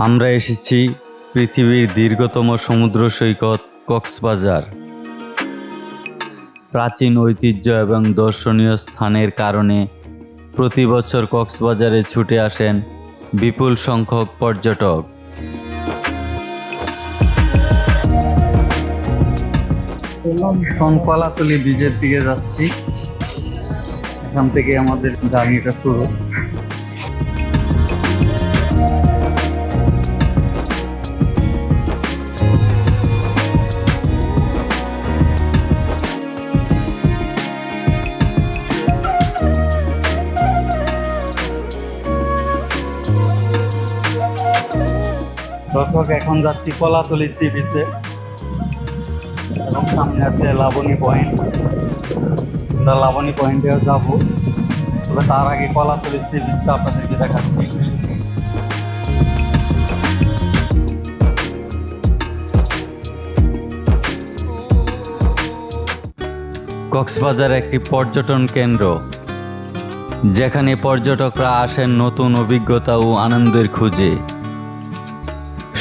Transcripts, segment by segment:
আমরা এসেছি পৃথিবীর দীর্ঘতম সমুদ্র সৈকত কক্সবাজার। প্রাচীন ঐতিহ্য এবং দর্শনীয় স্থানের কারণে প্রতি বছর কক্সবাজারে ছুটে আসেন বিপুল সংখ্যক পর্যটক। এখন কলাতলি ব্রিজের দিকে যাচ্ছি, এখান থেকে আমাদের জার্নিটা শুরু। দর্শক, এখন যাচ্ছি কলাতলি সি বিচে এবং সামনে আছে লাবণী পয়েন্ট। আমরা লাবণী পয়েন্টেও যাব, তবে তার আগে কলাতলি সি বিচটা আপনাদেরকে দেখাচ্ছি। কক্সবাজার একটি পর্যটন কেন্দ্র, যেখানে পর্যটকরা আসেন নতুন অভিজ্ঞতা ও আনন্দের খোঁজে।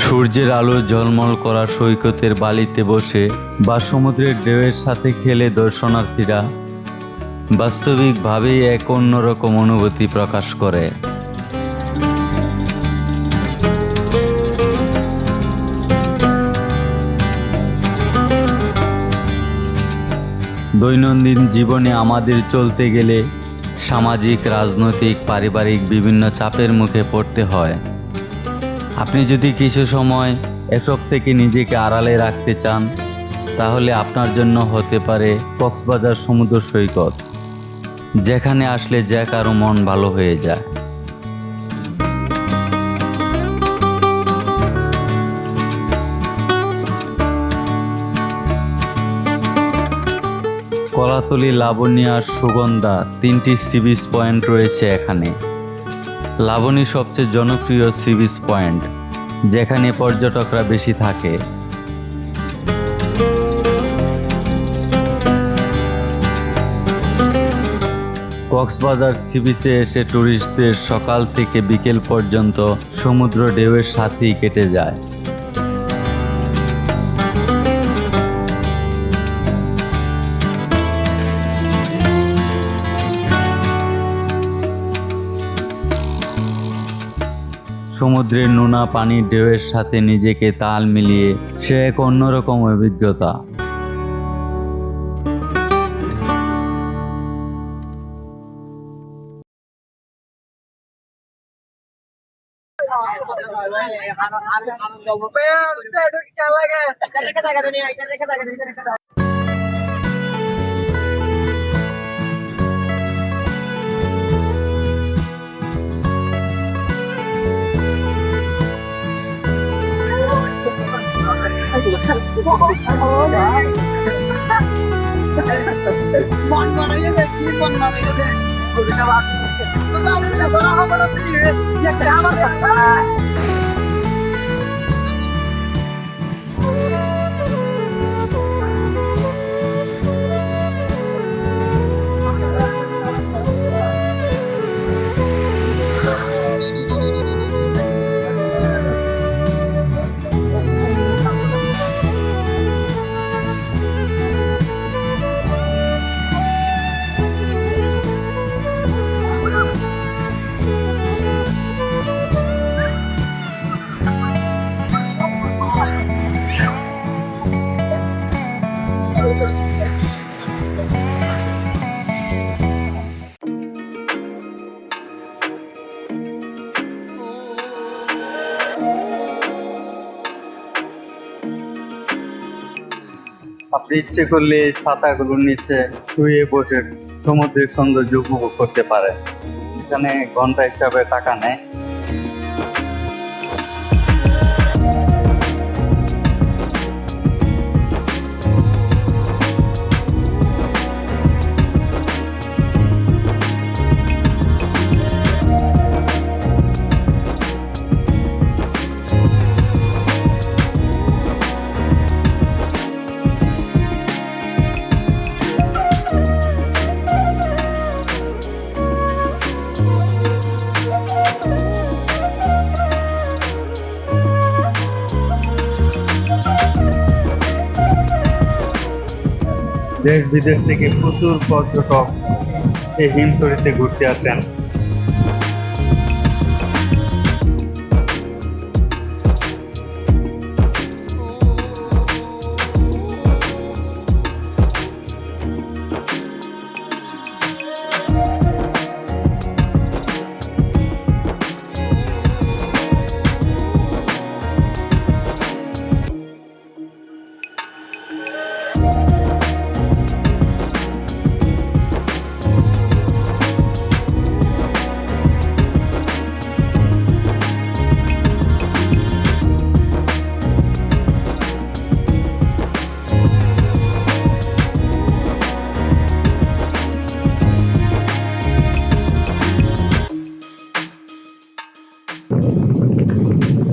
সূর্যের আলো ঝলমল করা সৈকতের বালিতে বসে বা সমুদ্রের ঢেউয়ের সাথে খেলে দর্শনার্থীরা বাস্তবিকভাবেই এক অন্যরকম অনুভূতি প্রকাশ করে। দৈনন্দিন জীবনে আমাদের চলতে গেলে সামাজিক, রাজনৈতিক, পারিবারিক বিভিন্ন চাপের মুখে পড়তে হয়। আপনি যদি কিছু সময় এসব থেকে নিজেকে আড়ালে রাখতে চান, তাহলে আপনার জন্য হতে পারে কক্সবাজার সমুদ্র সৈকত, যেখানে আসলে যে কারো মন ভালো হয়ে যায়। কলাতলি, লাবণী আর সুগন্ধা তিনটি সি বিচ পয়েন্ট রয়েছে এখানে। লাবণী সবচেয়ে জনপ্রিয় সি বিচ পয়েন্ট, যেখানে পর্যটকরা বেশি থাকে। কক্সবাজার সি বিচে এসে টুরিস্টদের সকাল থেকে বিকেল পর্যন্ত সমুদ্র ঢেউয়ের সাথেই কেটে যায়। সমুদ্রের নোনা পানির ঢেউয়ের সাথে নিজেকে তাল মিলিয়ে সে এক অন্যরকম অভিজ্ঞতা। মন বানাইয়ে দেখি, মন বানাইয়ে দেখ। তো জানি বড় খবর দিয়ে একটা আমার আপনি ইচ্ছে করলে এই ছাতাগুলোর নিচে শুয়ে বসে সমুদ্রের সৌন্দর্য উপভোগ করতে পারেন। এখানে ঘন্টা হিসাবে টাকা নেয়। দেশ বিদেশ থেকে প্রচুর পর্যটক এই হিমছড়িতে ঘুরতে আসেন।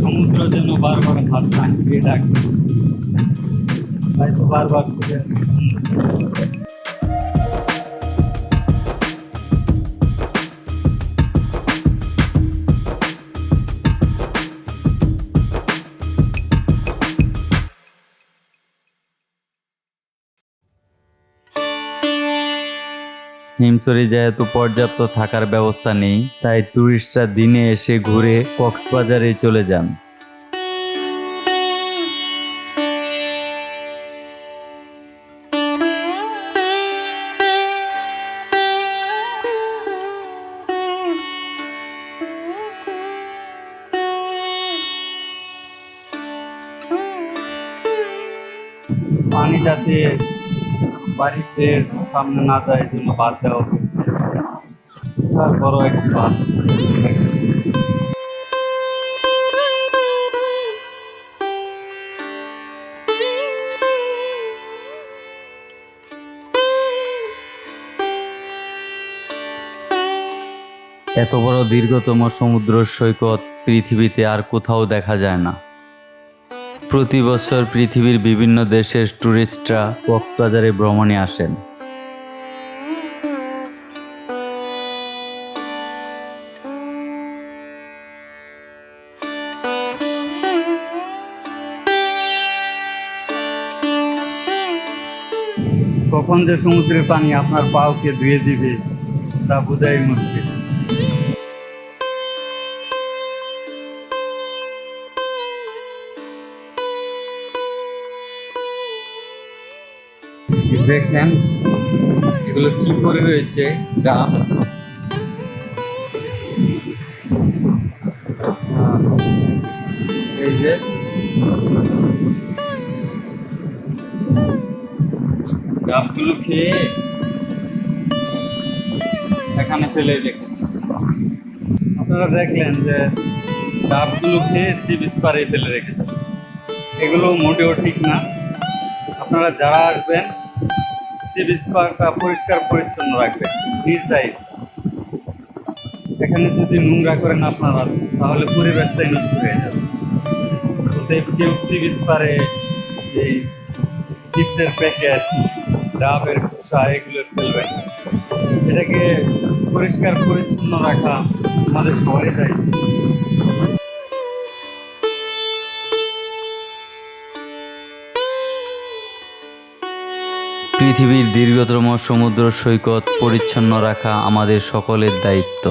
সমুদ্র যেন বারবার হাত চাকিয়ে ডাকে, তাই তো বারবার চলে আসে সমুদ্র। হিমছড়ি যেহেতু পর্যাপ্ত থাকার ব্যবস্থা নেই, তাই টুরিস্টরা দিনে এসে ঘুরে কক্সবাজারে চলে যান। পানি যাতে বাড়িতে সামনে না যায় এই জন্য বাদ দেওয়া হয়েছে। আর বড় একটি বাঁধ দেখতেছি। এত বড় দীর্ঘতম সমুদ্র সৈকত পৃথিবীতে আর কোথাও দেখা যায় না। প্রতি বছর পৃথিবীর বিভিন্ন দেশের টুরিস্টরা কক্সবাজারে ভ্রমণে আসেন। কখন যে সমুদ্রের পানি আপনার পাওকে ধুয়ে দিবে তা বোঝাই মুশকিল। দেখেন এগুলো কি করে রয়েছে ডাব। এই যে ডাবগুলো খেয়ে এখানে ফেলে রেখেছে। আপনারা দেখলেন যে ডাবগুলো খেয়ে সি বিচ পাড়ে ফেলে রেখেছে। এগুলো মোটেও ঠিক না। আপনারা যারা আসবেন সি বিচ পাড়টা পরিষ্কার পরিচ্ছন্ন রাখবেন, নিজ দায়িত্ব। এখানে যদি নোংরা করেন আপনারা, তাহলে পরিবেশটাই নষ্ট হয়ে যাবে। অতএব কেউ সি বিচ পাড়ে এই চিপসের প্যাকেট, ডাবের খোসা এগুলো ফেলবেন না। এটাকে পরিষ্কার পরিচ্ছন্ন রাখা আমাদের সবারই দায়িত্ব। পৃথিবীর দীর্ঘতম সমুদ্র সৈকত পরিচ্ছন্ন রাখা আমাদের সকলের দায়িত্ব।